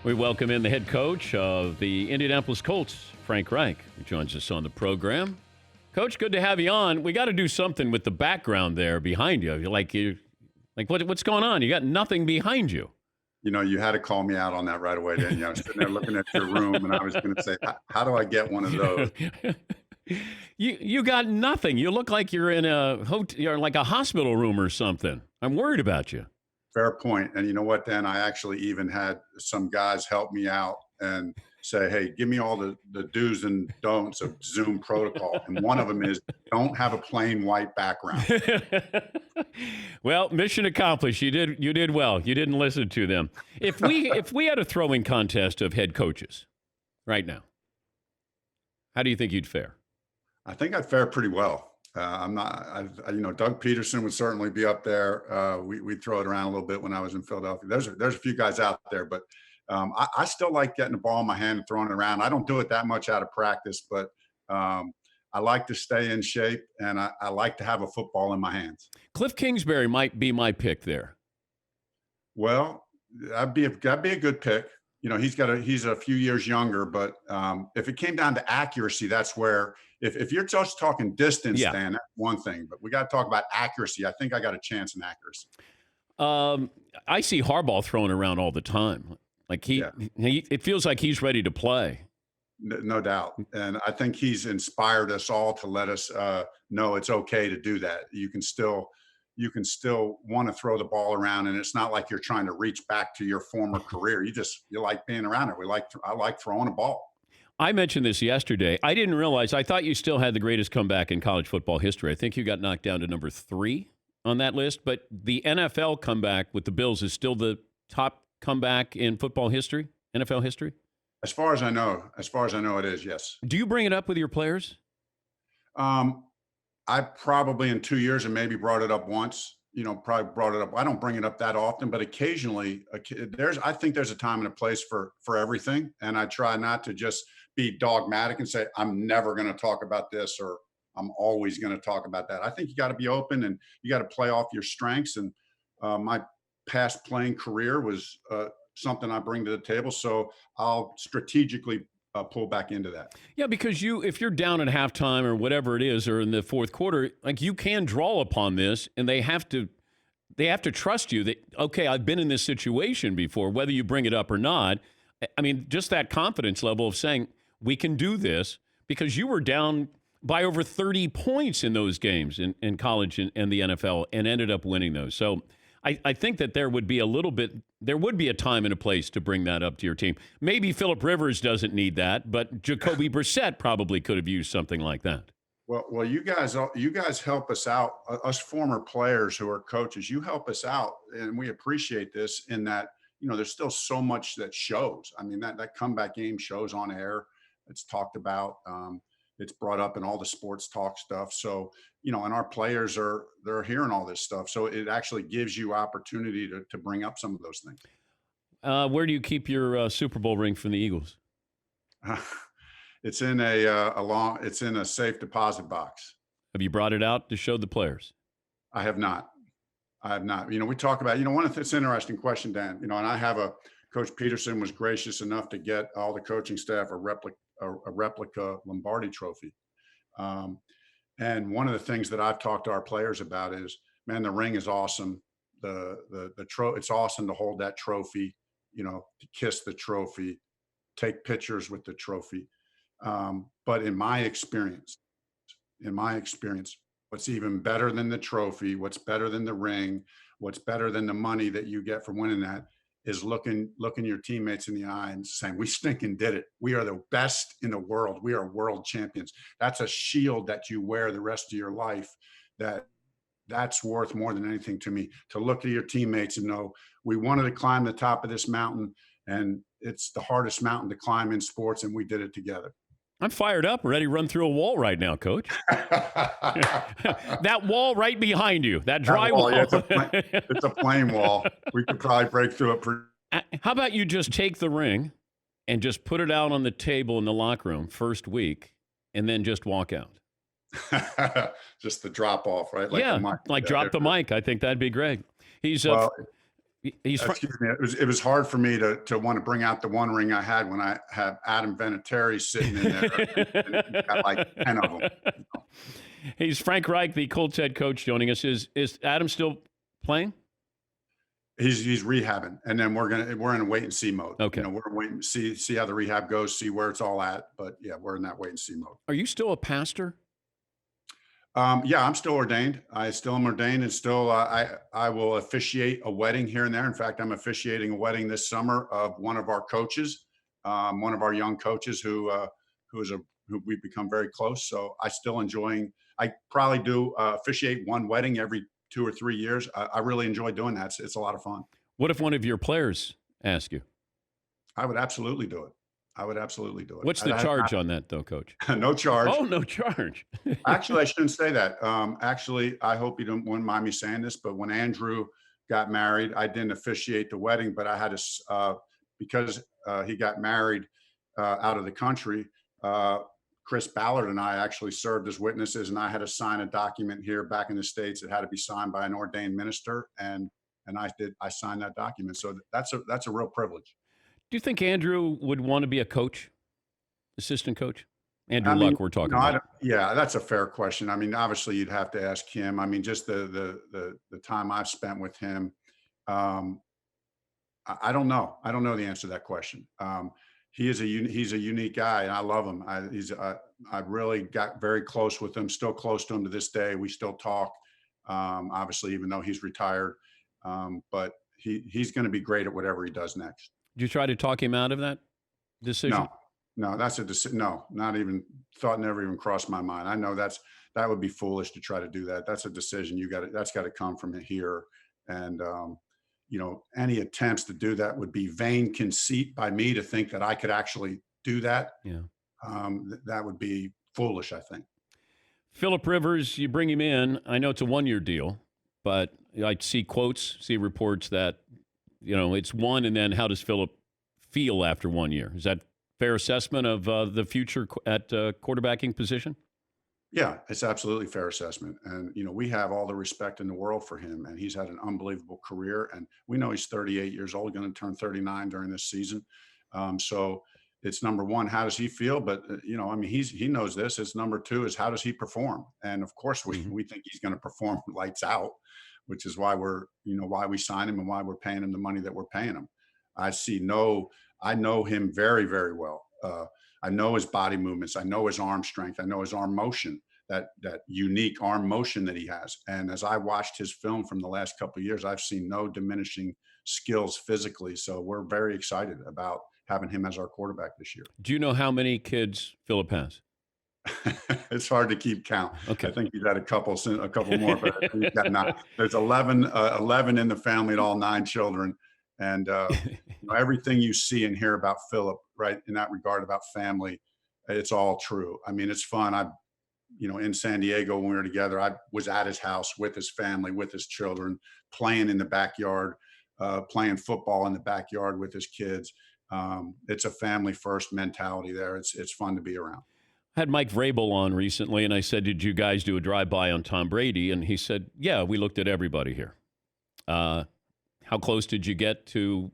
We welcome in the head coach of the Indianapolis Colts, Frank Reich, who joins us on the program. Coach, good to have you on. We got to do something with the background there behind you. What's going on? You got nothing behind you. You know, you had to call me out on that right away, didn't you? I was sitting there looking at your room, and I was going to say, how do I get one of those? You got nothing. You look like you're in you're like a hospital room or something. I'm worried about you. Fair point. And you know what, Dan? I actually even had some guys help me out and say, hey, give me all the do's and don'ts of Zoom protocol. And one of them is don't have a plain white background. Well, mission accomplished. You did well. You didn't listen to them. If we had a throwing contest of head coaches right now, how do you think you'd fare? I think I'd fare pretty well. Doug Peterson would certainly be up there. We'd throw it around a little bit when I was in Philadelphia. There's a few guys out there, but I still like getting the ball in my hand and throwing it around. I don't do it that much out of practice, but I like to stay in shape, and I like to have a football in my hands. Cliff Kingsbury might be my pick there. Well, that'd be a good pick. You know, he's a few years younger, but if it came down to accuracy, that's where if you're just talking distance, Yeah. Dan, that's one thing. But we got to talk about accuracy. I think I got a chance in accuracy. I see Harbaugh throwing around all the time. Like it feels like he's ready to play. No doubt. And I think he's inspired us all to let us know it's okay to do that. You can still want to throw the ball around, and it's not like you're trying to reach back to your former career. You like being around it. I like throwing a ball. I mentioned this yesterday. I didn't realize. I thought you still had the greatest comeback in college football history. I think you got knocked down to number 3 on that list. But the NFL comeback with the Bills is still the top comeback in football history, NFL history? As far as I know, it is, yes. Do you bring it up with your players? I probably in 2 years and maybe brought it up once. Probably brought it up. I don't bring it up that often, but occasionally I think there's a time and a place for everything. And I try not to just be dogmatic and say, I'm never going to talk about this or I'm always going to talk about that. I think you got to be open and you got to play off your strengths. And my past playing career was something I bring to the table. So I'll strategically pull back into that. Yeah, because if you're down at halftime or whatever it is, or in the fourth quarter, like you can draw upon this, and they have to trust you that, okay, I've been in this situation before, whether you bring it up or not. I mean, just that confidence level of saying we can do this, because you were down by over 30 points in those games in college and the NFL and ended up winning those. So I think that there would be a time and a place to bring that up to your team. Maybe Phillip Rivers doesn't need that, but Jacoby Brissett probably could have used something like that. Well, you guys help us out, us former players who are coaches. You help us out, and we appreciate this in that, there's still so much that shows. I mean, that comeback game shows on air. It's talked about. It's brought up in all the sports talk stuff. So, and our players they're hearing all this stuff. So it actually gives you opportunity to bring up some of those things. Where do you keep your Super Bowl ring from the Eagles? It's in it's in a safe deposit box. Have you brought it out to show the players? I have not. We talk about, it's an interesting question, Dan, and I have Coach Peterson was gracious enough to get all the coaching staff a replica Lombardi trophy. And one of the things that I've talked to our players about is, man, the ring is awesome. It's awesome to hold that trophy, to kiss the trophy, take pictures with the trophy. But in my experience, what's even better than the trophy, what's better than the ring, what's better than the money that you get for winning that is looking your teammates in the eye and saying, we stinking did it. We are the best in the world. We are world champions. That's a shield that you wear the rest of your life. That's worth more than anything to me, to look at your teammates and know we wanted to climb the top of this mountain, and it's the hardest mountain to climb in sports, and we did it together. I'm fired up, ready to run through a wall right now, Coach. That wall right behind you, that dry wall. Yeah, it's a plain wall. We could probably break through it. How about you just take the ring and just put it out on the table in the locker room first week and then just walk out? Just the drop off, right? Like the mic. Drop the mic. I think that'd be great. He's from, Excuse me. It was hard for me to want to bring out the one ring I had when I had Adam Vinatieri sitting in there, and he's got like 10 of them. he's Frank Reich, the Colts head coach, joining us. Is Adam still playing? He's rehabbing, and then we're in a wait and see mode. Okay. We're waiting to see how the rehab goes, see where it's all at. But yeah, we're in that wait and see mode. Are you still a pastor? Yeah, I'm still ordained. I still am ordained, and still I will officiate a wedding here and there. In fact, I'm officiating a wedding this summer of one of our coaches, one of our young coaches who we've become very close. So I still enjoying. I probably do officiate one wedding every 2 or 3 years. I really enjoy doing that. It's a lot of fun. What if one of your players asked you? I would absolutely do it. I would absolutely do it. What's the charge on that, though, Coach? No charge. Oh, no charge. Actually, I shouldn't say that. Actually, I hope you wouldn't mind me saying this, but when Andrew got married, I didn't officiate the wedding, but I had to, because he got married out of the country, Chris Ballard and I actually served as witnesses, and I had to sign a document here back in the States. It had to be signed by an ordained minister, and I signed that document. So that's a real privilege. Do you think Andrew would want to be a coach, assistant coach? Andrew Luck, we're talking about. Yeah, that's a fair question. I mean, obviously, you'd have to ask him. I mean, just the time I've spent with him, I don't know. I don't know the answer to that question. He's a unique guy, and I love him. I really got very close with him. Still close to him to this day. We still talk. Obviously, even though he's retired, but he's going to be great at whatever he does next. Did you try to talk him out of that decision? No, that's a decision. No, not even thought, never even crossed my mind. I know that would be foolish to try to do that. That's a decision that's got to come from here. And, any attempts to do that would be vain conceit by me to think that I could actually do that. Yeah. That would be foolish, I think. Philip Rivers, you bring him in. I know it's a one-year deal, but I see reports that, it's one, and then how does Philip feel after 1 year? Is that fair assessment of the future at quarterbacking position? Yeah, it's absolutely fair assessment. And, we have all the respect in the world for him, and he's had an unbelievable career. And we know he's 38 years old, going to turn 39 during this season. So it's number one, how does he feel? But, he knows this. It's number two is how does he perform? And of course, we think he's going to perform lights out, which is why why we signed him and why we're paying him the money that we're paying him. I know him very, very well. I know his body movements. I know his arm strength. I know his arm motion, that unique arm motion that he has. And as I watched his film from the last couple of years, I've seen no diminishing skills physically. So we're very excited about having him as our quarterback this year. Do you know how many kids Philip has? It's hard to keep count. Okay. I think he's had a couple more, but he's got 9. There's 11 in the family, and all 9 children. And everything you see and hear about Philip, right, in that regard about family, it's all true. I mean, it's fun. In San Diego when we were together, I was at his house with his family, with his children, playing in the backyard, playing football in the backyard with his kids. It's a family first mentality there. It's fun to be around. I had Mike Vrabel on recently, and I said, did you guys do a drive-by on Tom Brady? And he said, yeah, we looked at everybody here. How close did you get to,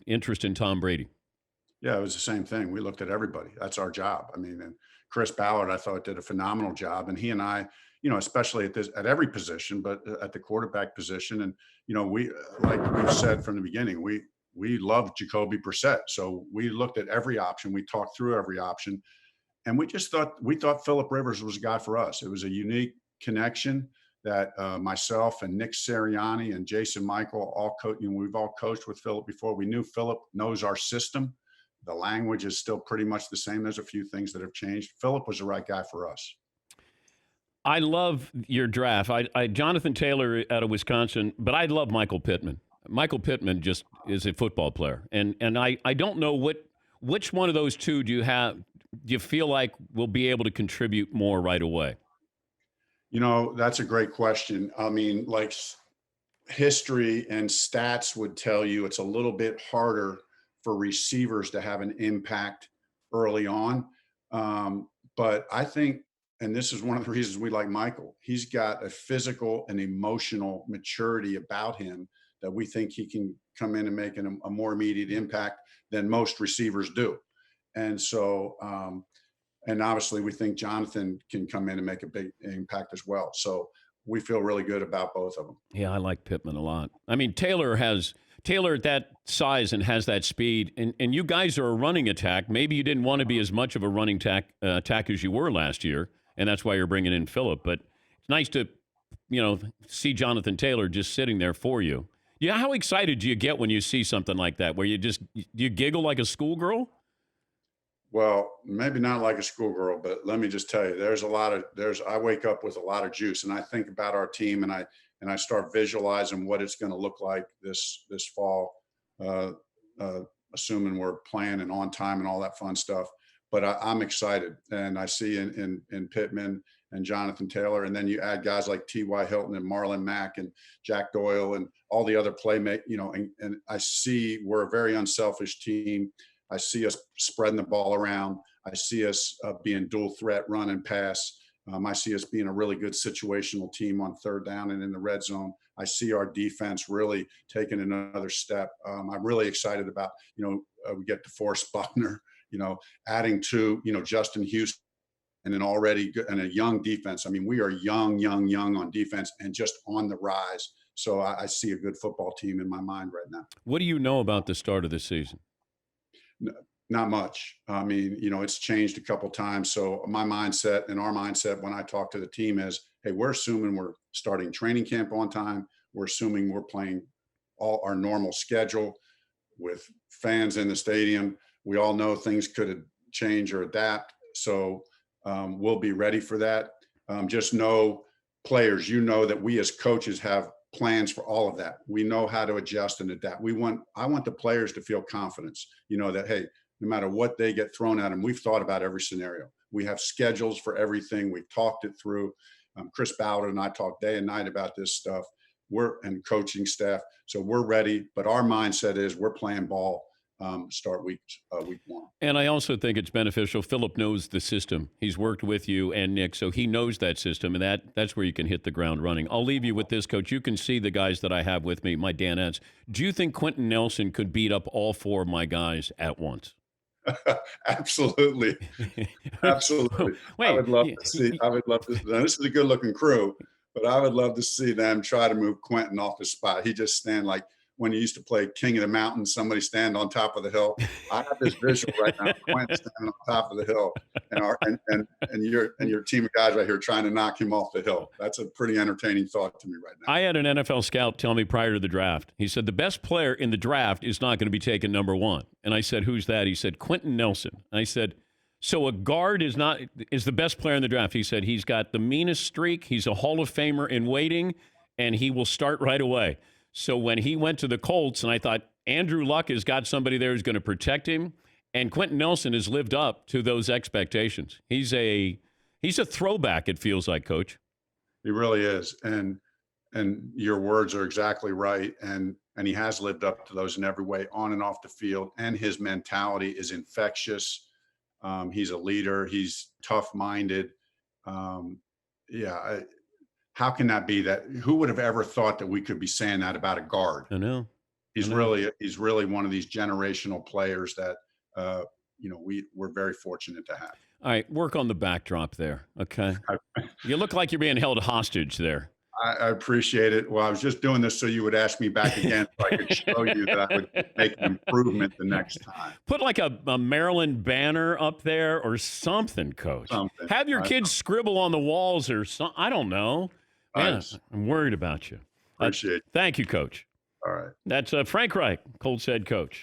interest in Tom Brady? Yeah, it was the same thing. We looked at everybody. That's our job. I mean, and Chris Ballard, I thought, did a phenomenal job. And he and I, especially at every position, but at the quarterback position. And, we, like we've said from the beginning, we love Jacoby Brissett. So we looked at every option. We talked through every option. And we thought Philip Rivers was a guy for us. It was a unique connection that myself and Nick Sirianni and Jason Michael we've all coached with Philip before. We knew Philip knows our system. The language is still pretty much the same. There's a few things that have changed. Philip was the right guy for us. I love your draft. I Jonathan Taylor out of Wisconsin, but I love Michael Pittman. Michael Pittman just is a football player. And I don't know which one of those two do you feel like will be able to contribute more right away? That's a great question. I mean, like history and stats would tell you it's a little bit harder for receivers to have an impact early on. But I think, and this is one of the reasons we like Michael, he's got a physical and emotional maturity about him that we think he can come in and make a more immediate impact than most receivers do. And so, and obviously we think Jonathan can come in and make a big impact as well. So we feel really good about both of them. Yeah, I like Pittman a lot. I mean, Taylor at that size and has that speed, and you guys are a running attack. Maybe you didn't want to be as much of a running attack as you were last year, and that's why you're bringing in Phillip. But it's nice to, see Jonathan Taylor just sitting there for you. Yeah, how excited do you get when you see something like that, where do you giggle like a schoolgirl? Well, maybe not like a schoolgirl, but let me just tell you, I wake up with a lot of juice, and I think about our team, and I start visualizing what it's going to look like this fall, assuming we're playing and on time and all that fun stuff. But I'm excited, and I see in Pittman and Jonathan Taylor, and then you add guys like T.Y. Hilton and Marlon Mack and Jack Doyle and all the other and I see we're a very unselfish team. I see us spreading the ball around. I see us being dual threat, run and pass. I see us being a really good situational team on third down and in the red zone. I see our defense really taking another step. I'm really excited about, we get DeForest Buckner, adding to, Justin Houston, and an already good and a young defense. I mean, we are young on defense and just on the rise. So I see a good football team in my mind right now. What do you know about the start of the season? Not much. I mean, it's changed a couple times. So my mindset and our mindset when I talk to the team is, hey, we're assuming we're starting training camp on time. We're assuming we're playing all our normal schedule with fans in the stadium. We all know things could change or adapt. So we'll be ready for that. Just know players, that we as coaches have plans for all of that. We know how to adjust and adapt. I want the players to feel confidence, that, hey, no matter what they get thrown at them, we've thought about every scenario. We have schedules for everything. We've talked it through. Chris Ballard and I talk day and night about this stuff. And coaching staff. So we're ready, but our mindset is we're playing ball. Start week one. And I also think it's beneficial. Phillip knows the system. He's worked with you and Nick, so he knows that system, and that's where you can hit the ground running. I'll leave you with this, Coach. You can see the guys that I have with me, my Danettes. Do you think Quenton Nelson could beat up all four of my guys at once? Absolutely. Absolutely. Wait, I would love to see. Now, this is a good-looking crew, but I would love to see them try to move Quenton off the spot. He just stand like when he used to play King of the Mountain, somebody stand on top of the hill. I have this visual right now, Quentin standing on top of the hill, and your team of guys right here trying to knock him off the hill. That's a pretty entertaining thought to me right now. I had an NFL scout tell me prior to the draft. He said the best player in the draft is not going to be taken number one. And I said, who's that? He said, Quenton Nelson. I said, so a guard is the best player in the draft. He said he's got the meanest streak. He's a Hall of Famer in waiting, and he will start right away. So when he went to the Colts, and I thought Andrew Luck has got somebody there who's going to protect him, and Quenton Nelson has lived up to those expectations. He's a throwback, it feels like, Coach. He really is, and your words are exactly right, and he has lived up to those in every way, on and off the field, and his mentality is infectious. He's a leader. He's tough-minded. How can that be? That who would have ever thought that we could be saying that about a guard? I know. He's really one of these generational players that we're very fortunate to have. All right, work on the backdrop there, okay? You look like you're being held hostage there. I appreciate it. Well, I was just doing this so you would ask me back again so I could show you that I would make an improvement the next time. Put like a Maryland banner up there or something, Coach. Something. Have your kids scribble on the walls or something. I don't know. Man, I'm worried about you. Appreciate it. Thank you, Coach. All right. That's Frank Reich, Colts head coach.